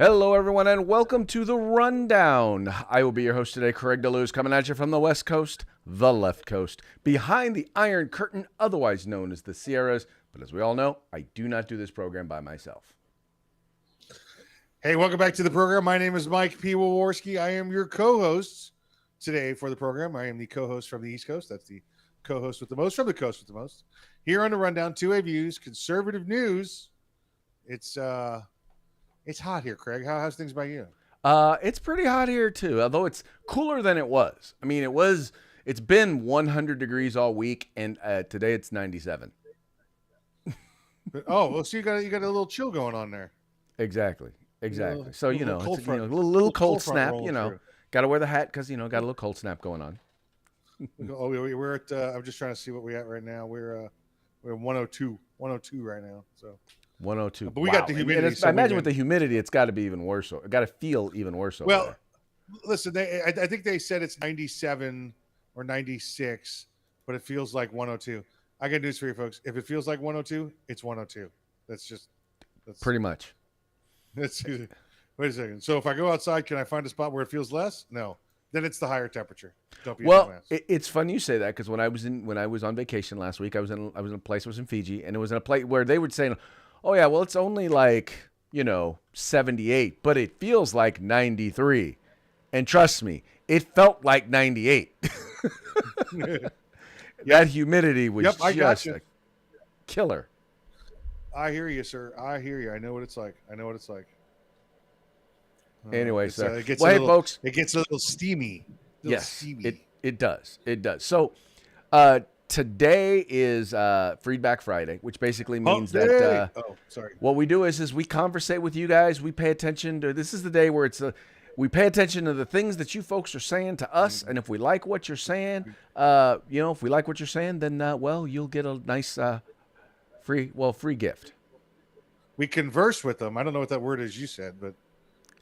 Hello, everyone, and welcome to the Rundown. I will be your host today, Craig DeLuz, coming at you from the West Coast, the left coast, behind the Iron Curtain, otherwise known as the Sierras. But as we all know, I do not do this program by myself. Hey, welcome back to the program. My name is Mike P. Waworski. I am your co-host today for the program. I am the co-host from the East Coast. That's the co-host with the most from the coast with the most. Here on the Rundown, two-way views, conservative news. It's hot here, Craig. How's things by you? It's pretty hot here too, although it's cooler than it was. I mean, it's been 100 degrees all week, and today it's 97. Well, so you got a little chill going on there. Exactly. So little it's front, a little cold front snap. rolling through. Got to wear the hat because got a little cold snap going on. We're at. I'm just trying to see what we're at right now. We're 102 right now. So 102. But we got the humidity. I imagine with the humidity, it's got to be even worse. It got to feel even worse. Well, listen, I think they said it's 97 or 96, but it feels like 102. I got news for you, folks. If it feels like 102, it's 102. That's pretty much. Wait a second. So if I go outside, can I find a spot where it feels less? No. Then it's the higher temperature. Don't be a dumbass. It's fun you say that because when I was on vacation last week, I was in a place. I was in Fiji, and it was in a place where they were saying, "Oh yeah, well it's only like 78, but it feels like 93." And trust me, it felt like 98. That humidity was just a killer. I hear you, sir. I hear you. I know what it's like. Anyway, so folks, it gets a little steamy. Steamy. It does. So today is Freedback Friday, which basically means that what we do is we conversate with you guys. We pay attention to. This is the day where we pay attention to the things that you folks are saying to us, and if we like what you're saying, then you'll get a nice free gift. We converse with them. I don't know what that word is you said, but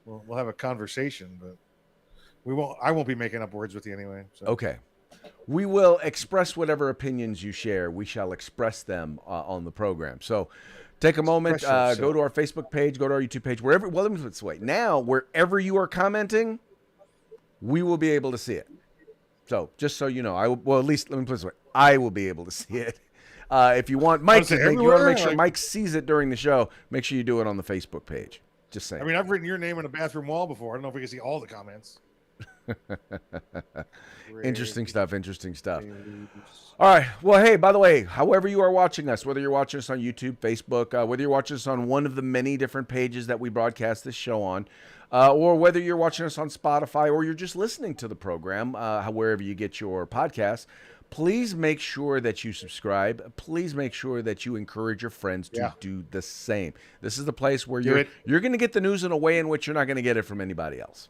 we'll have a conversation. But I won't be making up words with you anyway. So. Okay. We will express whatever opinions you share. We shall express them on the program. So take a moment, go to our Facebook page, go to our YouTube page, wherever. Well, let me put it this way. Now, wherever you are commenting, we will be able to see it. So just so you know, at least let me put it this way. I will be able to see it. If you want Mike to you want to make sure Mike sees it during the show, make sure you do it on the Facebook page. Just saying. I mean, I've written your name on a bathroom wall before. I don't know if we can see all the comments. Interesting stuff. All right. Well, hey, by the way, however you are watching us, whether you're watching us on YouTube, Facebook, whether you're watching us on one of the many different pages that we broadcast this show on, or whether you're watching us on Spotify or you're just listening to the program, wherever you get your podcasts, please make sure that you subscribe. Please make sure that you encourage your friends to do the same. This is the place where you're going to get the news in a way in which you're not going to get it from anybody else.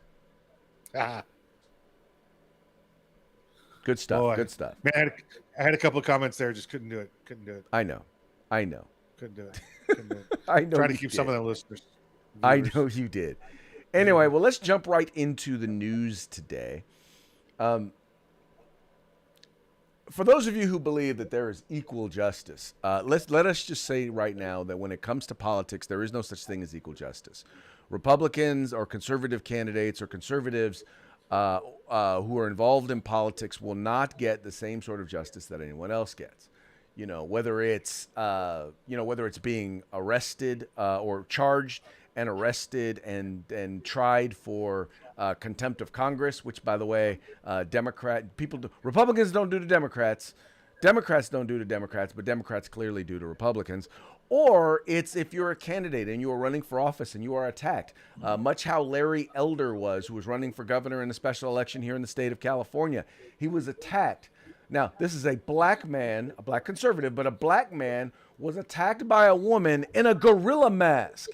Good stuff. Boy. Good stuff. Man, I had a couple of comments there. Just couldn't do it. I know. Couldn't do it. I know. Trying to keep some of the listeners. I know you did. Anyway, well, let's jump right into the news today. For those of you who believe that there is equal justice, let us just say right now that when it comes to politics, there is no such thing as equal justice. Republicans or conservative candidates or conservatives who are involved in politics will not get the same sort of justice that anyone else gets. Whether it's being arrested or charged and arrested and tried for contempt of Congress, which, by the way, Republicans don't do to Democrats. Democrats don't do to Democrats, but Democrats clearly do to Republicans. Or it's if you're a candidate and you are running for office and you are attacked, much how Larry Elder was, who was running for governor in a special election here in the state of California. He was attacked. Now, this is a black man, a black conservative, but a black man was attacked by a woman in a gorilla mask.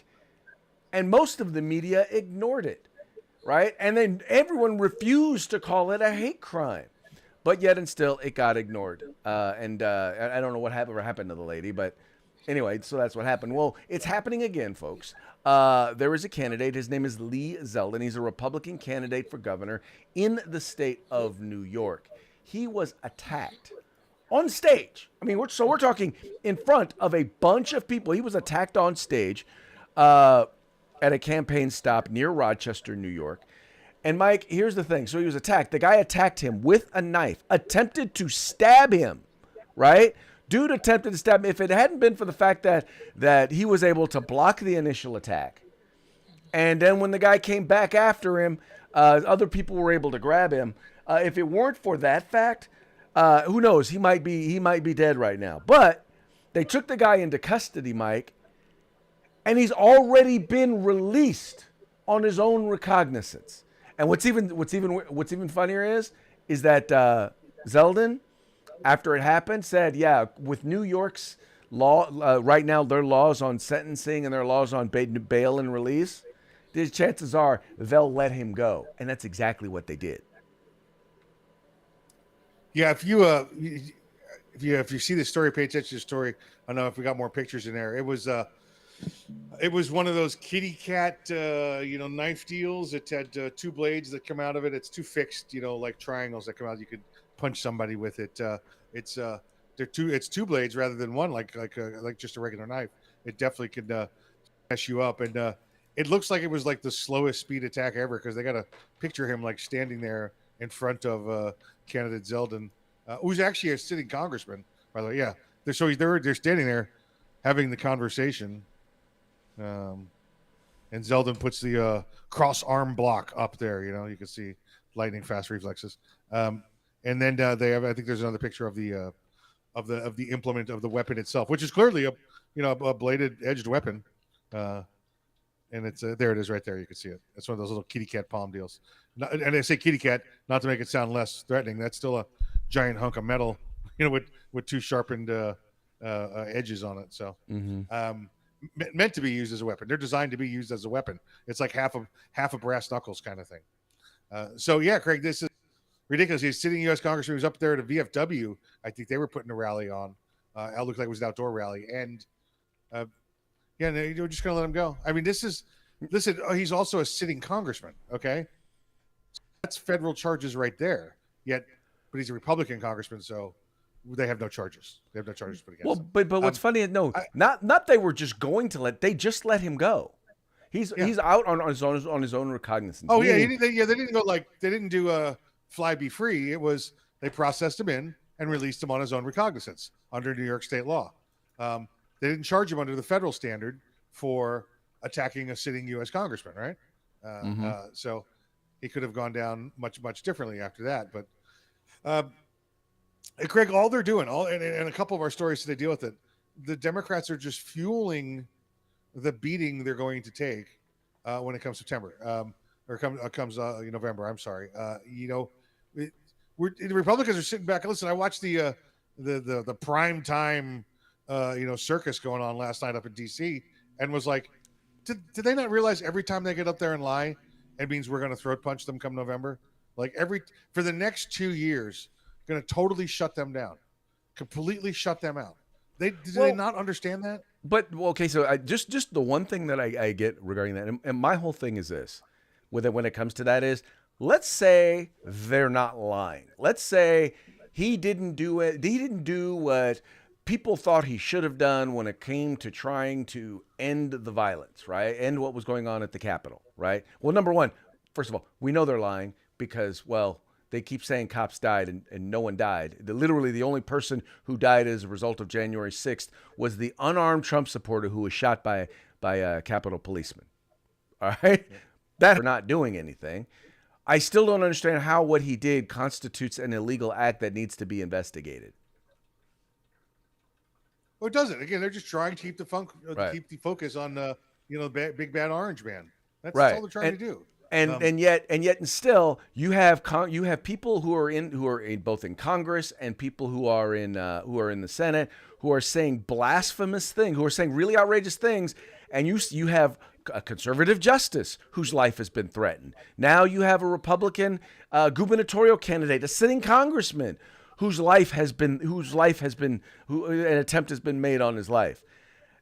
And most of the media ignored it, right? And then everyone refused to call it a hate crime. But yet and still, it got ignored. I don't know what happened to the lady, but anyway, so that's what happened. Well, it's happening again, folks. There is a candidate. His name is Lee Zeldin. He's a Republican candidate for governor in the state of New York. He was attacked on stage. I mean, we're talking in front of a bunch of people. He was attacked on stage. at a campaign stop near Rochester, New York. And Mike, here's the thing. So he was attacked. The guy attacked him with a knife, attempted to stab him, right? Dude attempted to stab him. If it hadn't been for the fact that he was able to block the initial attack, and then when the guy came back after him, other people were able to grab him. If it weren't for that fact, who knows? He might be dead right now. But they took the guy into custody, Mike, and he's already been released on his own recognizance. And what's even funnier is that Zeldin, after it happened, said, "Yeah, with New York's law right now, their laws on sentencing and their laws on bail and release, the chances are they'll let him go." And that's exactly what they did. Yeah, if you see the story, pay attention to the story. I don't know if we got more pictures in there. It was one of those kitty cat knife deals. It had two blades that come out of it. It's two fixed, like triangles that come out. You could punch somebody with it. It's two blades rather than one, like just a regular knife. It definitely could mess you up. And it looks like it was like the slowest speed attack ever, because they got to picture him like standing there in front of candidate Zeldin, who's actually a sitting congressman, by the way. Yeah, they're standing there having the conversation, and Zeldin puts the cross arm block up there. You can see lightning fast reflexes. And then they have, I think there's another picture of the implement of the weapon itself, which is clearly a bladed edged weapon. And it's there it is right there. You can see it. That's one of those little kitty cat palm deals. And I say kitty cat not to make it sound less threatening. That's still a giant hunk of metal, with two sharpened edges on it. So meant to be used as a weapon. They're designed to be used as a weapon. It's like half a brass knuckles kind of thing. So yeah, Craig, this is ridiculous. He's sitting U.S. Congressman. He was up there at a VFW. I think they were putting a rally on. It looked like it was an outdoor rally, and yeah, you're just going to let him go. I mean, listen, he's also a sitting congressman, okay? That's federal charges right there. But he's a Republican congressman, so they have no charges. They have no charges put against him. But what's funny is, not they were just going to they just let him go. He's out on his own recognizance. Oh, yeah, they didn't go they didn't do fly be free. It was they processed him in and released him on his own recognizance under New York state law. They didn't charge him under the federal standard for attacking a sitting U.S. congressman, right? So he could have gone down much, much differently after that. But Craig, all they're doing, and a couple of our stories today deal with it. The Democrats are just fueling the beating they're going to take when it comes September, comes November. I'm sorry. The Republicans are sitting back. Listen, I watched the prime time. Circus going on last night up in DC, and was like, did they not realize every time they get up there and lie, it means we're going to throat punch them come November? Like for the next 2 years, going to totally shut them down, completely shut them out. Did they not understand that? But okay, so just the one thing that I get regarding that, and my whole thing is this, with it when it comes to that is, let's say they're not lying. Let's say he didn't do it. He didn't do what people thought he should have done when it came to trying to end the violence, right? End what was going on at the Capitol, right? Well, number one, first of all, we know they're lying because, they keep saying cops died and no one died. Literally, the only person who died as a result of January 6th was the unarmed Trump supporter who was shot by a Capitol policeman. All right? Yeah. That are not doing anything. I still don't understand how what he did constitutes an illegal act that needs to be investigated. Well, it doesn't. Again, they're just trying to keep keep the focus on big bad orange man. That's all they're trying to do. And yet still you have people who are both in Congress and people who are in the Senate who are saying blasphemous things, who are saying really outrageous things, and you have a conservative justice whose life has been threatened. Now you have a Republican gubernatorial candidate, a sitting congressman an attempt has been made on his life.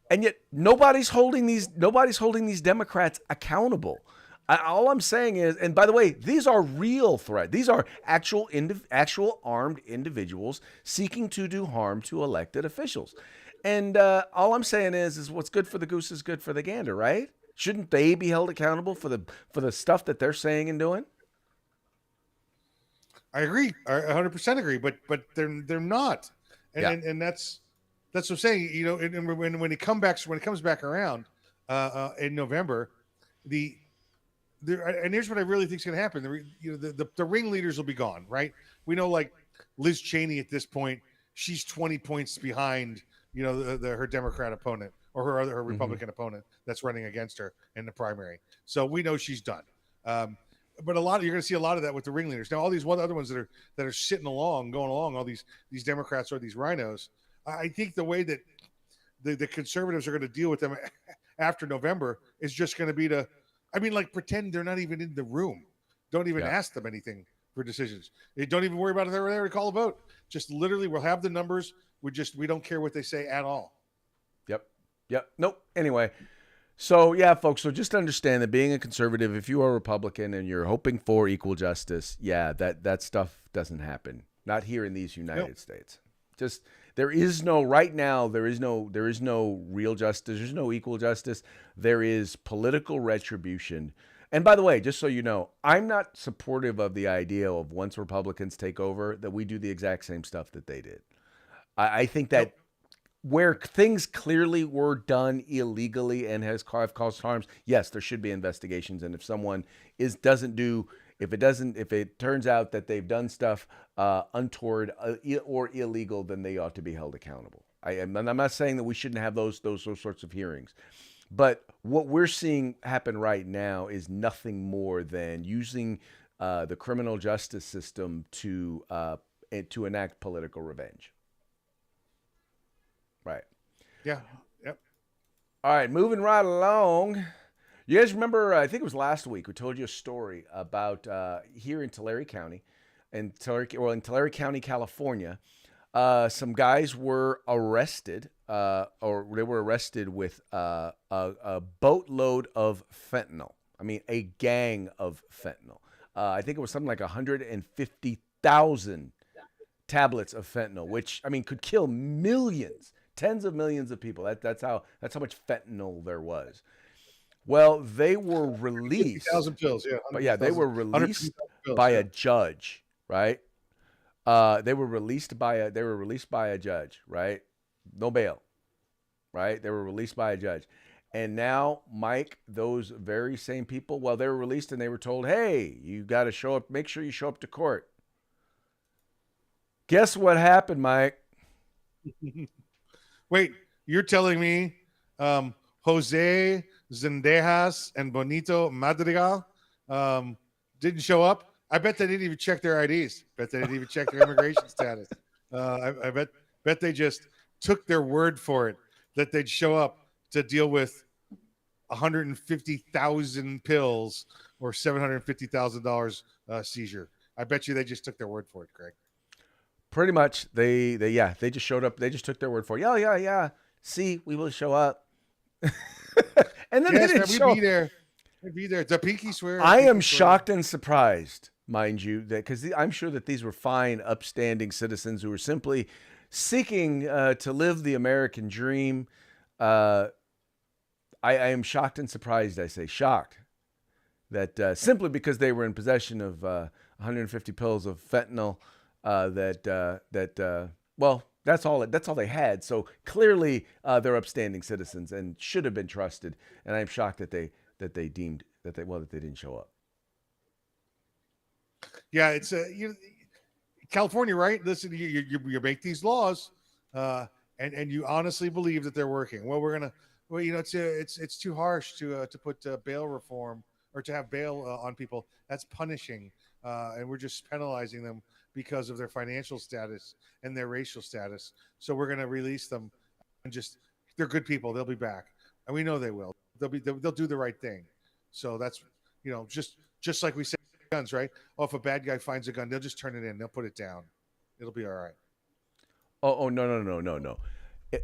And yet nobody's holding these Democrats accountable. All I'm saying is, and by the way, these are real threats. These are actual armed individuals seeking to do harm to elected officials. And all I'm saying is what's good for the goose is good for the gander, right? Shouldn't they be held accountable for the stuff that they're saying and doing? I agree. I 100% agree. But they're not, and Yeah. that's what I'm saying. You know, and when it comes back around in November, the and here's what I really think is going to happen. The ringleaders will be gone, right? We know, like Liz Cheney at this point, she's 20 points behind, her Democrat opponent or her Mm-hmm. Republican opponent that's running against her in the primary. So we know she's done. But you're going to see a lot of that with the ringleaders. Now, all these other ones that are sitting along, going along, all these Democrats or these rhinos. I think the way that the conservatives are going to deal with them after November is just going to be like pretend they're not even in the room. Don't even Yeah. ask them anything for decisions. They don't even worry about if they're there to call a vote. Just literally, we'll have the numbers. We don't care what they say at all. Yep. Yep. Nope. Anyway, so yeah, folks. So just understand that being a conservative, if you are a Republican and you're hoping for equal justice, yeah, that stuff doesn't happen. Not here in these United States. Just there is no right now. There is no real justice. There's no equal justice. There is political retribution. And by the way, just so you know, I'm not supportive of the idea of once Republicans take over that we do the exact same stuff that they did. I think that where things clearly were done illegally and have caused harms, yes, there should be investigations. And if someone if it turns out that they've done stuff untoward or illegal, then they ought to be held accountable. I'm not saying that we shouldn't have those sorts of hearings, but what we're seeing happen right now is nothing more than using the criminal justice system to enact political revenge. Right. Yeah. Yep. All right, moving right along. You guys remember? I think it was last week. We told you a story about here in Tulare County, in Tulare County, California. Some guys were arrested, or they were arrested with a boatload of fentanyl. I mean, a gang of fentanyl. I think it was something like 150,000 tablets of fentanyl, which I mean could kill millions, tens of millions of people. That's how much fentanyl there was. Well, they were released, 50,000 pills. Yeah. but yeah, they were 150,000 released pills. by Yeah. a judge, right? They were released by a judge, right? No bail, right? They were released by a judge. And now, Mike, those very same people, well, they were released and they were told, hey, you got to show up, make sure you show up to court. Guess what happened, Mike? Wait, you're telling me Jose Zendejas and Bonito Madrigal didn't show up? I bet they didn't even check their IDs. Bet they didn't even check their immigration status. I bet they just took their word for it that they'd show up to deal with 150,000 pills or $750,000 seizure. I bet you they just took their word for it, Greg. Pretty much, they just showed up. They just took their word for it. Yeah. See, we will show up. And then Yes, they man, didn't show we'd be up. there. We'd be there. It's a pinky swear. I pinky am swear. shocked and surprised, mind you, that because I'm sure that these were fine, upstanding citizens who were simply seeking to live the American dream. I am shocked and surprised. I say shocked that simply because they were in possession of 150 pills of fentanyl, well, that's all they had. So clearly, they're upstanding citizens and should have been trusted. And I'm shocked that they deemed that they didn't show up. Yeah, it's California, right? Listen, you make these laws, and you honestly believe that they're working. Well, it's too harsh to put bail reform or to have bail on people. That's punishing, and we're just penalizing them because of their financial status and their racial status. So we're going to release them, and they're good people. They'll be back, and we know they will. They'll do the right thing. So that's just like we say guns, right? Oh, if a bad guy finds a gun, they'll just turn it in. They'll put it down. It'll be all right. Oh no.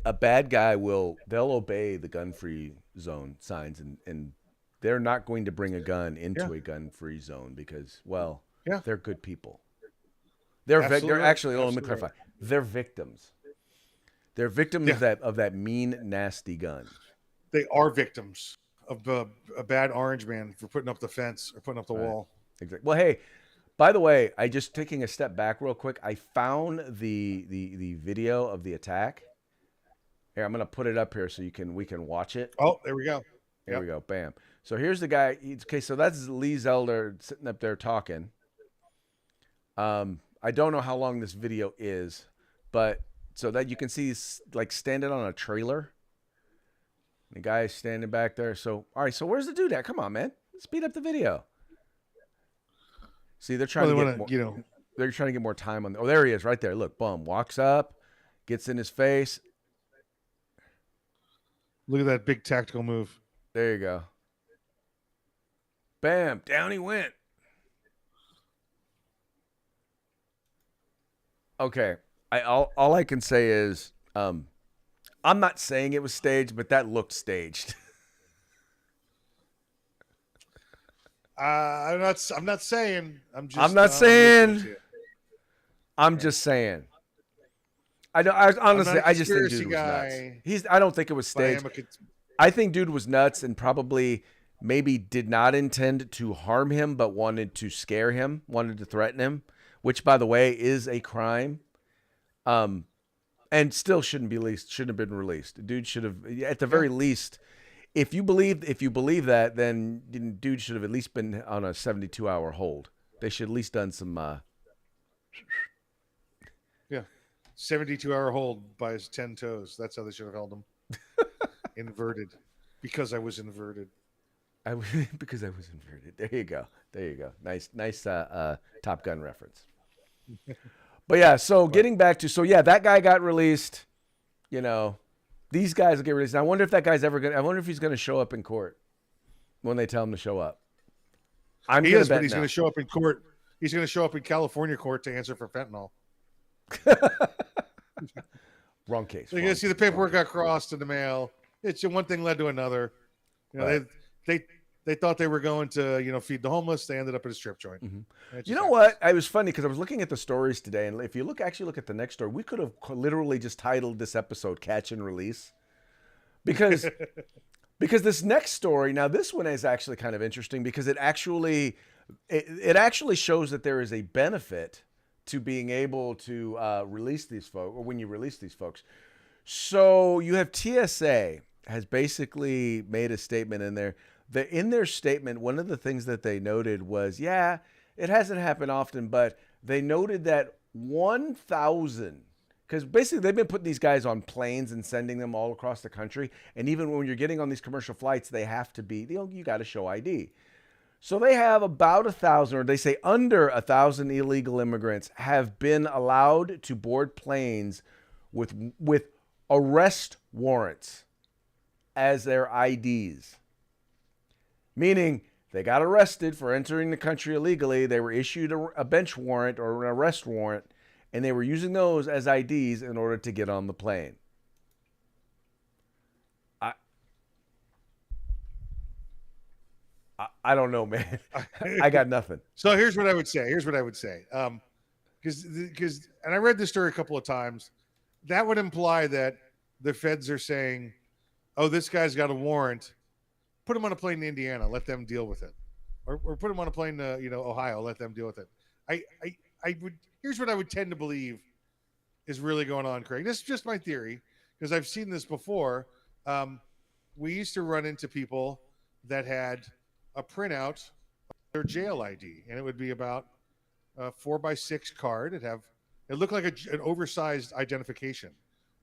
A bad guy they'll obey the gun-free zone signs and they're not going to bring a gun into a gun-free zone because, well, they're good people. They're actually, let me clarify. They're victims. They're victims of that mean, nasty gun. They are victims a bad orange man for putting up the fence or putting up the Right. wall. Exactly. Well, hey, by the way, I just taking a step back real quick. I found the video of the attack. Here, I'm gonna put it up here so we can watch it. Oh, there we go. There Yep. we go. Bam. So here's the guy. Okay, so that's Lee Zelder sitting up there talking. I don't know how long this video is, but so that you can see he's like standing on a trailer. The guy is standing back there. So all right. So where's the dude at? Come on, man. Speed up the video. See, they're trying Well, they to get want more. to, you know, They're trying to get more time on. Oh, there he is, right there. Look, boom, walks up, gets in his face. look at that big tactical move. There you go. Bam, down he went. Okay, all I can say is, I'm not saying it was staged, but that looked staged. I'm not saying. I'm just. I'm not I'm listening to saying. you. I'm just saying. I don't. I I'm not honestly, a I just think conspiracy dude was nuts. guy, I don't think it was but I staged. am I think dude was nuts and probably maybe did not intend to harm him, but wanted to scare him, wanted to threaten him, which by the way is a crime. And still shouldn't have been released. Dude should have, at the very least, if you believe that, then dude should have at least been on a 72-hour hold. They should at least done some. 72-hour hold by his 10 toes. That's how they should have held him. Inverted, because I was inverted. Because I was inverted. There you go. There you go. Nice Top Gun reference. But yeah, so getting back to, so yeah, that guy got released. You know, these guys will get released. I wonder if that guy's ever gonna. I wonder if he's gonna show up in court when they tell him to show up. He is, but he's going to show up in court. He's going to show up in California court to answer for fentanyl. Wrong case. So you're going to see the paperwork got crossed in the mail. It's one thing led to another. You know, Right. they thought they were going to feed the homeless. They ended up at a strip joint. Mm-hmm. You know what? I was funny because I was looking at the stories today, and if you look at the next story, we could have literally just titled this episode "Catch and Release," because this next story, now this one is actually kind of interesting because it actually shows that there is a benefit to being able to release these folks, or when you release these folks. So you have TSA has basically made a statement in there. In their statement, one of the things that they noted was, yeah, it hasn't happened often, but they noted that 1,000, because basically they've been putting these guys on planes and sending them all across the country. And even when you're getting on these commercial flights, they have to be, you got to show ID. So they have about 1,000, or they say under 1,000 illegal immigrants have been allowed to board planes with arrest warrants as their IDs. Meaning they got arrested for entering the country illegally. They were issued a bench warrant or an arrest warrant, and they were using those as IDs in order to get on the plane. I don't know, man. I got nothing. So here's what I would say. Because and I read this story a couple of times. That would imply that the feds are saying, "Oh, this guy's got a warrant. Put him on a plane to Indiana. Let them deal with it, or put him on a plane to Ohio. Let them deal with it." I would. Here's what I would tend to believe is really going on, Craig. This is just my theory because I've seen this before. We used to run into people that had a printout of their jail ID, and it would be about a 4x6 card. It looked like an oversized identification.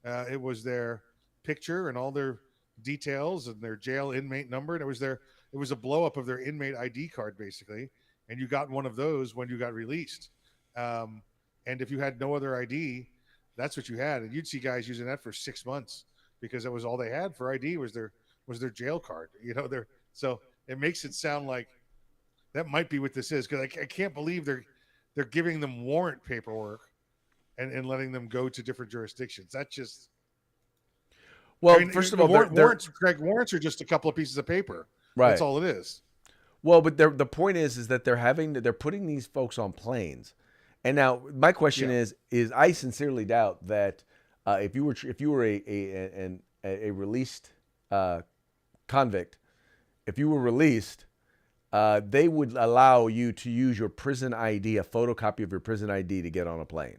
It was their picture and all their details and their jail inmate number, and it was a blow up of their inmate ID card basically, and you got one of those when you got released. And if you had no other ID, that's what you had, and you'd see guys using that for 6 months because that was all they had for ID was their jail card. So it makes it sound like that might be what this is, because I can't believe they're giving them warrant paperwork and letting them go to different jurisdictions. That's just first of all, warrants are just a couple of pieces of paper. Right. That's all it is. Well, but the point is that they're putting these folks on planes, and now my question is I sincerely doubt that if you were a released convict if you were released, they would allow you to use your prison ID, a photocopy of your prison ID, to get on a plane.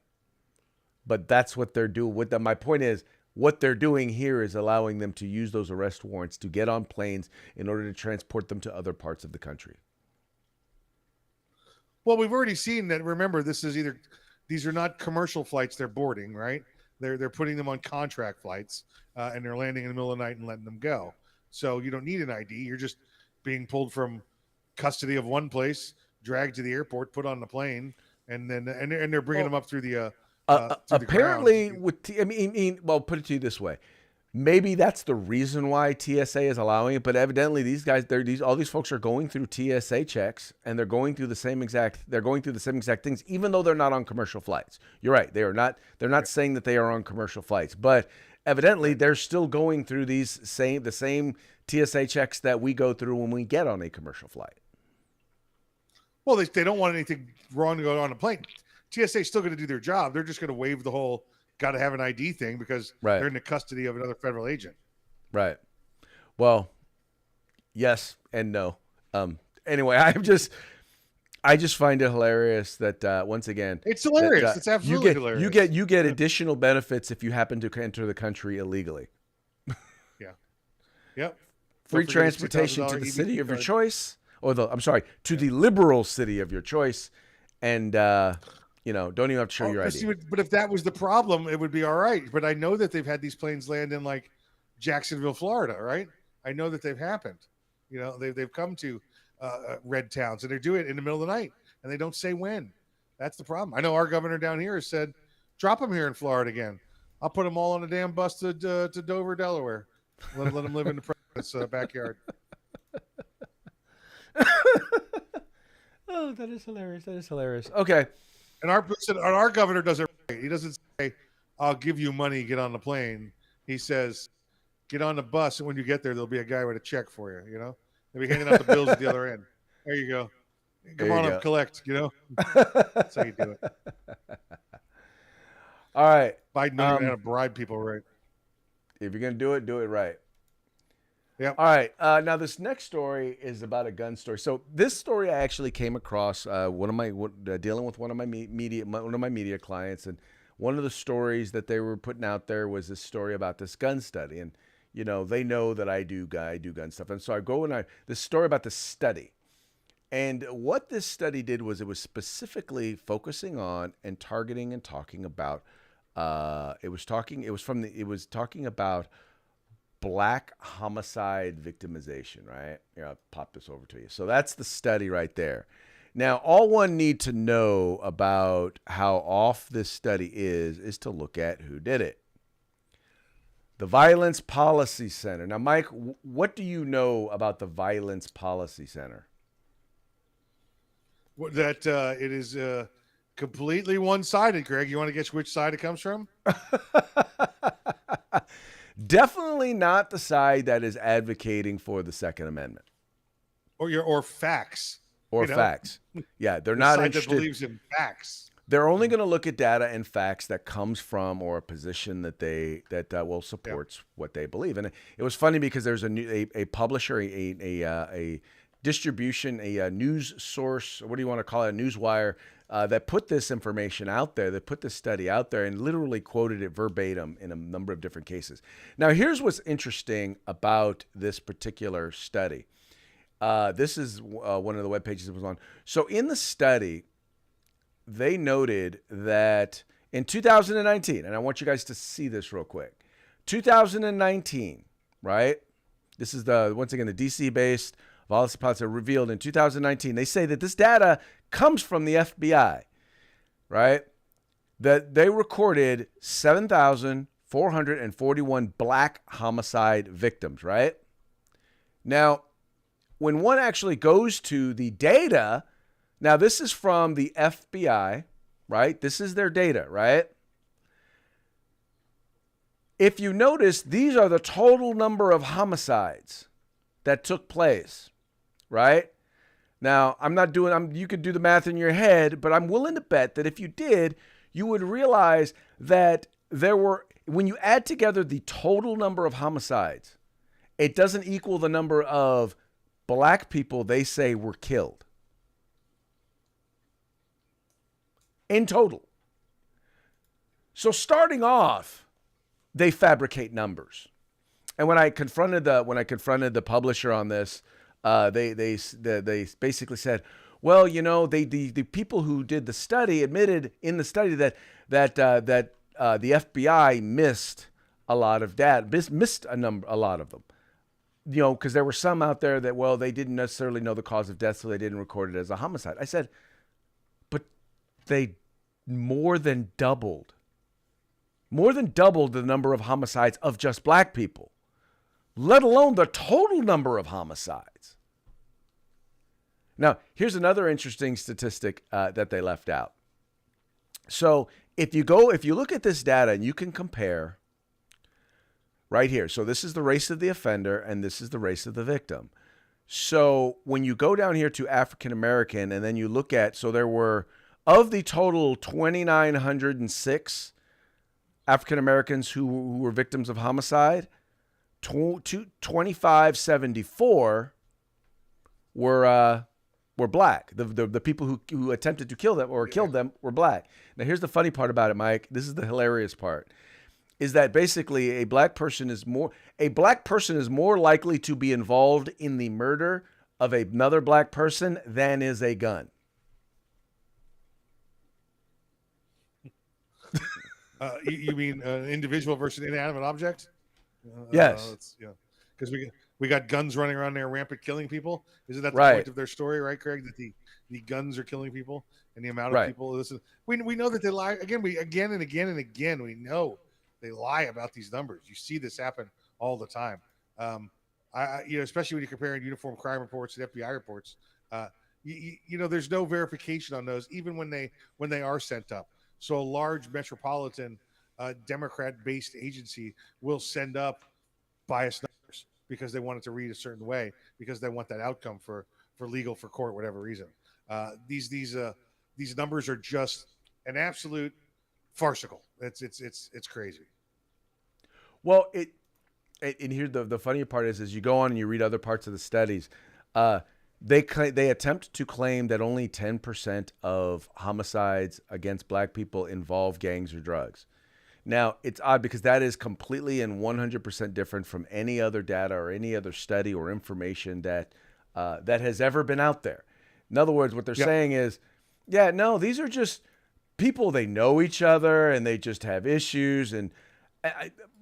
But that's what they're doing. My point is, what they're doing here is allowing them to use those arrest warrants to get on planes in order to transport them to other parts of the country. Well, we've already seen that. Remember, these are not commercial flights they're boarding, right? They're putting them on contract flights, and they're landing in the middle of the night and letting them go. So you don't need an ID. You're just being pulled from custody of one place, dragged to the airport, put on the plane, and then and they're bringing them up through the apparently, the well, put it to you this way. Maybe that's the reason why TSA is allowing it, but evidently these guys, all these folks are going through TSA checks, and they're going through the same exact things, even though they're not on commercial flights. You're right; they're not saying that they are on commercial flights, but evidently they're still going through the same TSA checks that we go through when we get on a commercial flight. Well, they don't want anything wrong to go on a plane. TSA is still going to do their job. They're just going to waive the whole got to have an ID thing because they're in the custody of another federal agent. Right. Well, yes and no. Anyway, I just find it hilarious that once again, it's hilarious. It's absolutely hilarious. You get additional benefits if you happen to enter the country illegally. Yeah. Yep. Free transportation to the city of your choice, or to the liberal city of your choice, and don't even have to show your ID. But if that was the problem, it would be all right. But I know that they've had these planes land in like Jacksonville, Florida, right? I know that they've happened. They've come to red towns, and they do it in the middle of the night, and they don't say when. That's the problem. I know our governor down here has said, drop them here in Florida again. I'll put them all on a damn bus to Dover, Delaware. Let them live in the president's backyard. Oh, that is hilarious. Okay. And our governor does it right. He doesn't say, I'll give you money, get on the plane. He says, get on the bus, and when you get there, there'll be a guy with a check for you, They'll be handing out the bills at the other end. There you go. Come on up, collect, That's how you do it. All right. Biden knows how to bribe people, right? If you're going to do it right. Yeah. All right. Now this next story is about a gun story. So this story I actually came across dealing with one of my media clients, and one of the stories that they were putting out there was this story about this gun study, and they know that I do gun stuff, and so I go and this story about the study, and what this study did was it was specifically focusing on and targeting and talking about it was talking about Black homicide victimization, right? Here, I'll pop this over to you. So that's the study right there. Now, all one need to know about how off this study is to look at who did it. The Violence Policy Center. Now, Mike, what do you know about the Violence Policy Center? That it is completely one-sided, Greg. You want to guess which side it comes from? Definitely not the side that is advocating for the Second Amendment, or facts, facts. Yeah, they're not side interested. That believes in facts. They're only going to look at data and facts that comes from or a position that will support what they believe. And it was funny because there's a publisher, a distribution, a news source, what do you want to call it, a newswire, that put this information out there, that put this study out there and literally quoted it verbatim in a number of different cases. Now, here's what's interesting about this particular study. This is one of the web pages it was on. So in the study, they noted that in 2019, and I want you guys to see this real quick, 2019, right? This is once again, the DC-based Violence Policy revealed in 2019. They say that this data comes from the FBI, right? That they recorded 7,441 Black homicide victims, right? Now, when one actually goes to the data, now this is from the FBI, right? This is their data, right? If you notice, these are the total number of homicides that took place, right? Now, you could do the math in your head, but I'm willing to bet that if you did, you would realize that when you add together the total number of homicides, it doesn't equal the number of black people, they say, were killed in total. So starting off, they fabricate numbers. And when I confronted the publisher on this, they basically said, well, the people who did the study admitted in the study that the FBI missed a lot of data, missed a lot of them. Because there were some out there that, well, they didn't necessarily know the cause of death, so they didn't record it as a homicide. I said, but they more than doubled the number of homicides of just black people, let alone the total number of homicides. Now, here's another interesting statistic that they left out. So if you look at this data and you can compare right here. So this is the race of the offender and this is the race of the victim. So when you go down here to African American and then you look at, so there were, of the total 2,906 African Americans who were victims of homicide, 2,574 were black. The people who attempted to kill them or killed them were black. Now here's the funny part about it, Mike. This is the hilarious part. Is that basically a black person is more likely to be involved in the murder of another black person than is a gun. You mean an individual versus an inanimate object? Yes. Because we got guns running around there rampant killing people. Isn't that the Right. point of their story, right, Craig? That the guns are killing people and the amount of people. We know that they lie again. Again and again. We know they lie about these numbers. You see this happen all the time. Especially when you're comparing uniform crime reports and FBI reports. There's no verification on those, even when they are sent up. So a large metropolitan Democrat-based agency will send up biased numbers because they want it to read a certain way, because they want that outcome for court, whatever reason. These numbers are just an absolute farcical. It's crazy. Well, and here the funny part is you go on and you read other parts of the studies, they attempt to claim that only 10% of homicides against black people involve gangs or drugs. Now, it's odd because that is completely and 100% different from any other data or any other study or information that has ever been out there. In other words, what they're saying is, these are just people, they know each other and they just have issues. And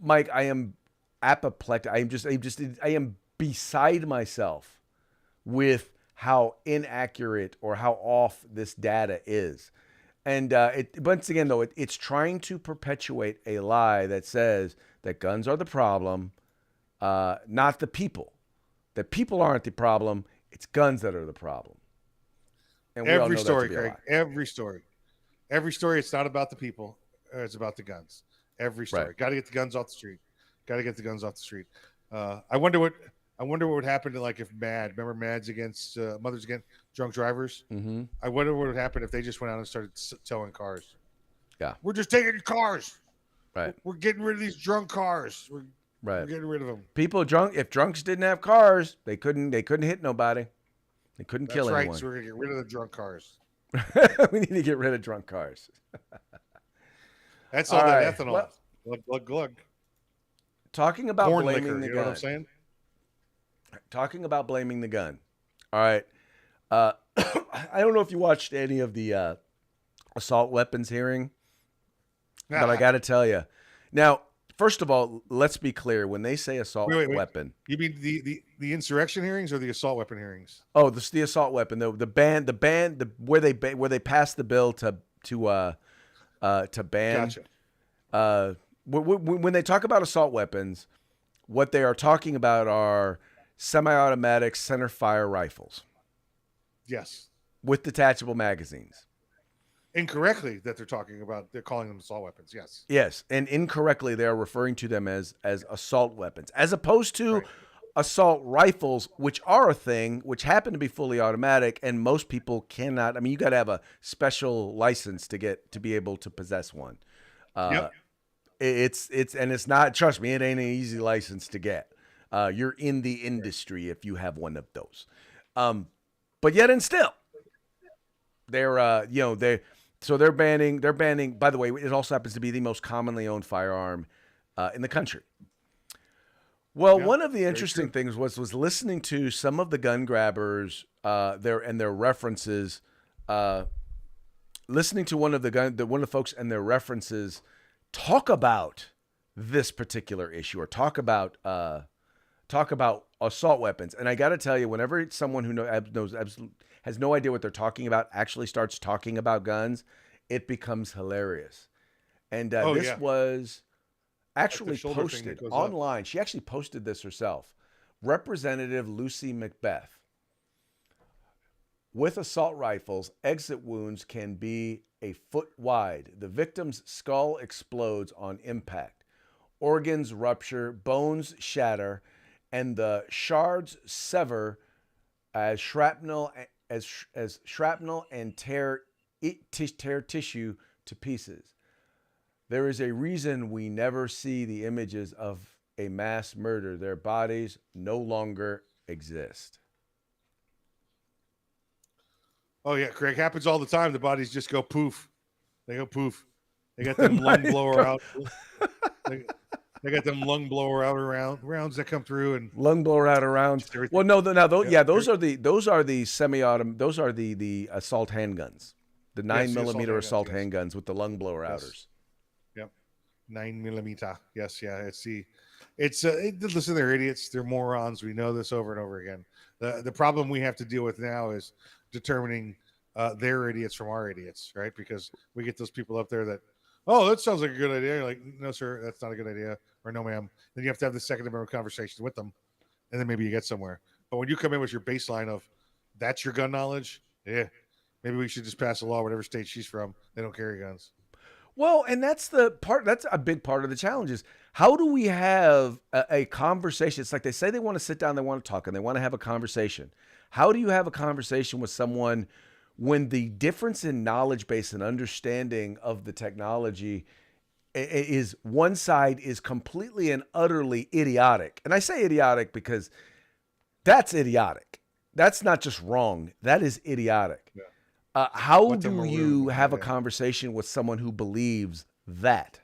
Mike, I am apoplectic. I am beside myself with how inaccurate or how off this data is. And once again, though, it's trying to perpetuate a lie that says that guns are the problem, not the people. That people aren't the problem. It's guns that are the problem. And every story, Craig. Every story. It's not about the people. It's about the guns. Every story. Right. Got to get the guns off the street. I wonder what would happen to, like, if remember MADS against Mothers Against Drunk Drivers? Mm-hmm. I wonder what would happen if they just went out and started towing cars. Yeah. We're just taking cars. Right. We're getting rid of these drunk cars. We're getting rid of them. People if drunks didn't have cars, they couldn't hit nobody. They couldn't kill anyone. That's right. So we're going to get rid of the drunk cars. We need to get rid of drunk cars. That's all that ethanol. Glug. Talking about corn blaming liquor, the you gun. know what I'm saying? Talking about blaming the gun. All right. I don't know if you watched any of the assault weapons hearing, but I got to tell you. Now, first of all, let's be clear. When they say assault weapon, you mean the insurrection hearings or the assault weapon hearings? Oh, this the assault weapon. The ban where they passed the bill to ban. Gotcha. When they talk about assault weapons, what they are talking about are semi-automatic center fire rifles. Yes. With detachable magazines. Incorrectly they're calling them assault weapons. Yes. Yes, and incorrectly they are referring to them as assault weapons, as opposed to assault rifles, which are a thing, which happen to be fully automatic, and most people cannot. I mean, you got to have a special license to be able to possess one. Yep. It's not. Trust me, it ain't an easy license to get. You're in the industry if you have one of those. But yet and still, they're they're banning. They're banning. By the way, it also happens to be the most commonly owned firearm in the country. Well, Yeah, one of the very interesting true. things was listening to some of the gun grabbers their references. Uh, Listening to one of the folks and their references talk about this particular issue or talk about assault weapons. And I got to tell you, whenever it's someone who knows absolutely has no idea what they're talking about actually starts talking about guns, it becomes hilarious. And Oh this yeah, was like the actually shoulder thing that posted goes up. online. She actually posted this herself. Representative Lucy Macbeth. With assault rifles, exit wounds can be a foot wide. The victim's skull explodes on impact. Organs rupture, bones shatter, and the shards sever as shrapnel and tear tissue to pieces. There is a reason we never see the images of a mass murder. Their bodies no longer exist. Oh yeah, Craig, happens all the time. The bodies just go poof. They go poof. They got them lung blower out. They, they got them lung blower out around rounds that come through and Lung blower out of rounds. just everything. Well, no, now those, Yeah. yeah, those are the semi-autom. Those are the assault handguns, the nine Yes, the assault millimeter handguns. assault Yes. handguns with the lung blower Yes. outers. Yep. 9 millimeter. Yes. Yeah. Listen, they're idiots. They're morons. We know this over and over again. The problem we have to deal with now is determining their idiots from our idiots, right? Because we get those people up there that, oh, that sounds like a good idea. You're like, no, sir, that's not a good idea, or no, ma'am. Then you have to have the Second Amendment conversation with them, and then maybe you get somewhere. But when you come in with your baseline of that's your gun knowledge, yeah, maybe we should just pass a law, whatever state she's from, they don't carry guns. Well, and that's the part. That's a big part of the challenge. Is how do we have a conversation? It's like they say they want to sit down, they want to talk, and they want to have a conversation. How do you have a conversation with someone when the difference in knowledge base and understanding of the technology is one side is completely and utterly idiotic? And I say idiotic because that's idiotic. That's not just wrong. That is idiotic. Yeah. How What the do maroon? you have a Yeah. conversation with someone who believes that?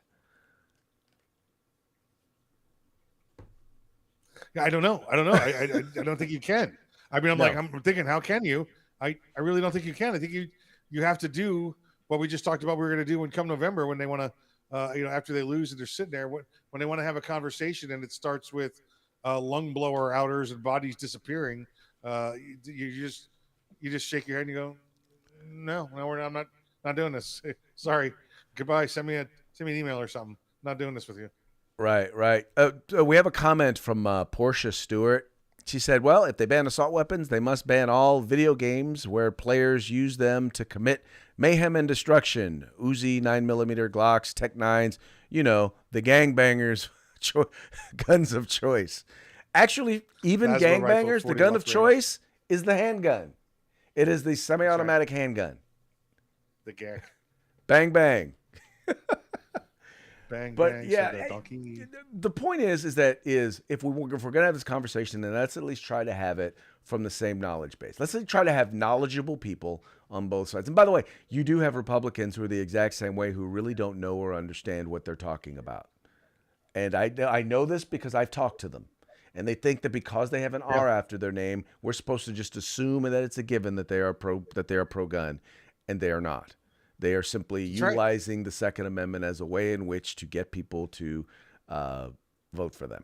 Yeah, I don't know. I don't think you can. I mean, No. I'm thinking, how can you? I really don't think you can. I think you have to do what we just talked about. We are going to do when come November when they want to, after they lose and they're sitting there, when they want to have a conversation and it starts with lung blower outers and bodies disappearing. You just shake your head and you go, no, I'm not doing this. Sorry, goodbye. Send me an email or something. Not doing this with you. Right, right. We have a comment from Portia Stewart. She said, well, if they ban assault weapons, they must ban all video games where players use them to commit mayhem and destruction. Uzi, 9mm Glocks, Tech 9s, the gangbangers' guns of choice. Actually, even Plasma rifle, gangbangers, the 40 gun left of range. choice is the handgun. It is the That's semi-automatic handgun. The gag. Bang, bang. Bang But bang. yeah, Said the donkey. the point is if we're gonna have this conversation, then let's at least try to have it from the same knowledge base. Let's try to have knowledgeable people on both sides. And by the way, you do have Republicans who are the exact same way, who really don't know or understand what they're talking about. And I know this because I've talked to them, and they think that because they have an Yeah. R after their name, we're supposed to just assume that it's a given that they are pro gun, and they are not. They are simply That's right. utilizing the Second Amendment as a way in which to get people to vote for them.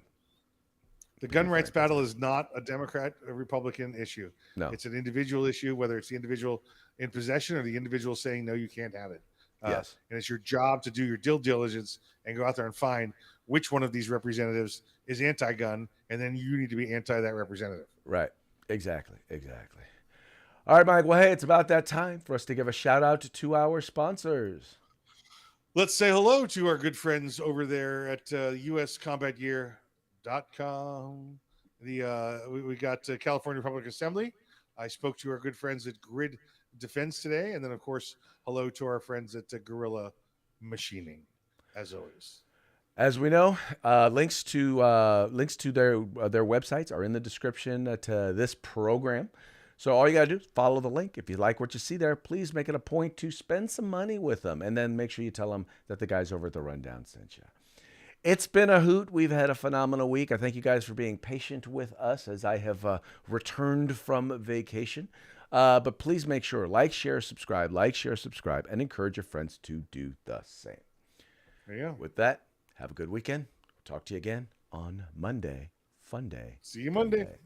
The To be gun rights frank, that's battle it. is not a Democrat or Republican issue. No. It's an individual issue, whether it's the individual in possession or the individual saying, no, you can't have it. Yes. And it's your job to do your due diligence and go out there and find which one of these representatives is anti gun. And then you need to be anti that representative. Right. Exactly. Exactly. All right, Mike. Well, hey, it's about that time for us to give a shout out to our sponsors. Let's say hello to our good friends over there at uscombatgear.com. We got California Public Assembly. I spoke to our good friends at Grid Defense today, and then of course, hello to our friends at Gorilla Machining, as always. As we know, links to their websites are in the description to this program. So all you gotta do is follow the link. If you like what you see there, please make it a point to spend some money with them, and then make sure you tell them that the guys over at the Rundown sent you. It's been a hoot. We've had a phenomenal week. I thank you guys for being patient with us as I have returned from vacation. But please make sure like, share, subscribe, and encourage your friends to do the same. There you go. With that, have a good weekend. Talk to you again on Monday. Fun day. See you Fun Monday. day.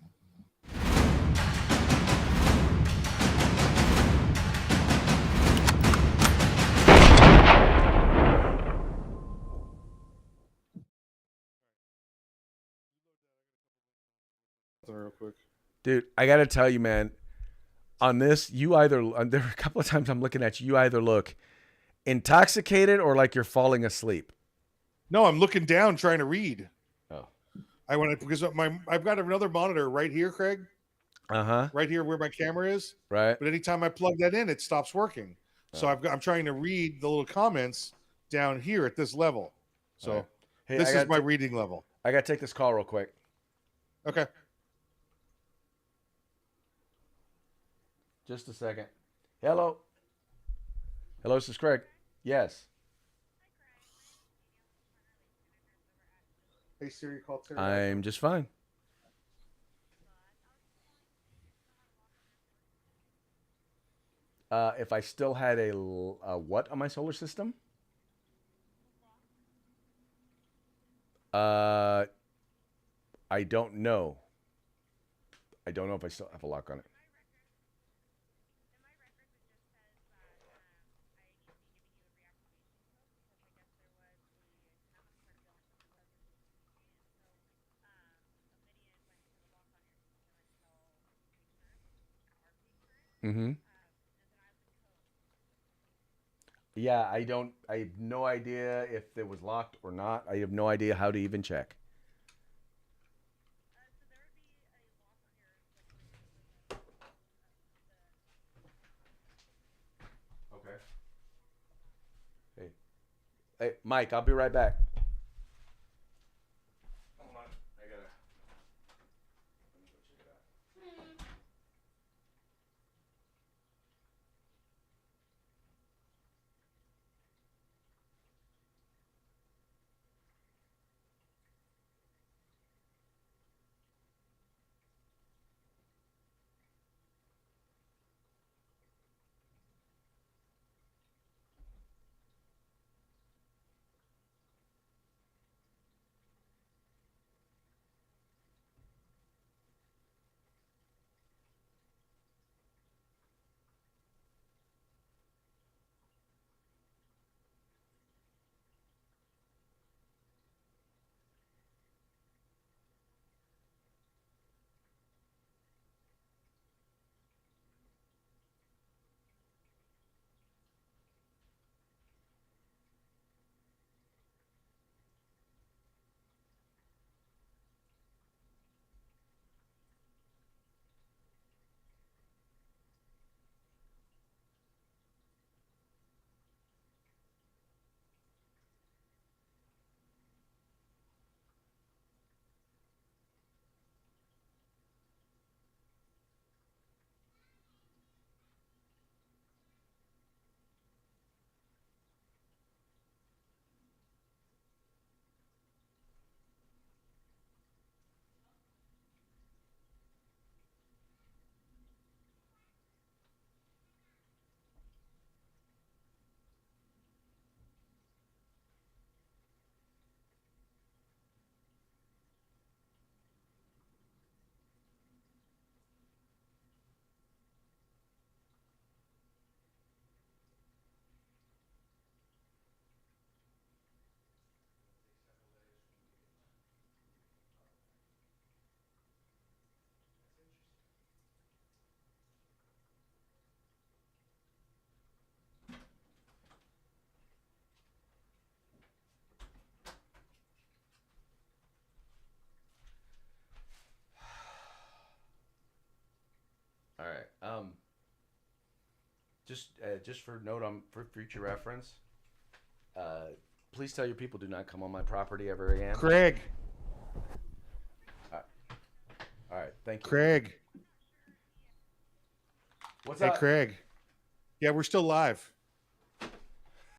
Real quick. Dude, I got to tell you, man, on this, there are a couple of times I'm looking at you, you either look intoxicated or like you're falling asleep. No, I'm looking down trying to read. Oh. I want to because I've got another monitor right here, Craig. Uh-huh. Right here where my camera is. Right. But anytime I plug that in, it stops working. So I'm trying to read the little comments down here at this level. So right. Hey, this is my reading level. I got to take this call real quick. Okay. Just a second. Hello. Hello, this is Craig. Yes. Hey Siri, call Terry. I'm just fine. If I still had a what on my solar system? I don't know. I don't know if I still have a lock on it. Mm-hmm. Yeah, I don't. I have no idea if it was locked or not. I have no idea how to even check. Okay. Hey, hey, Mike, I'll be right back. Hold on, I gotta. Let me go check it out. All right. Just for note on for future reference, Please tell your people do not come on my property ever again. Craig. All right. Thank you. Craig. What's Hey, up? Craig. Yeah, we're still live.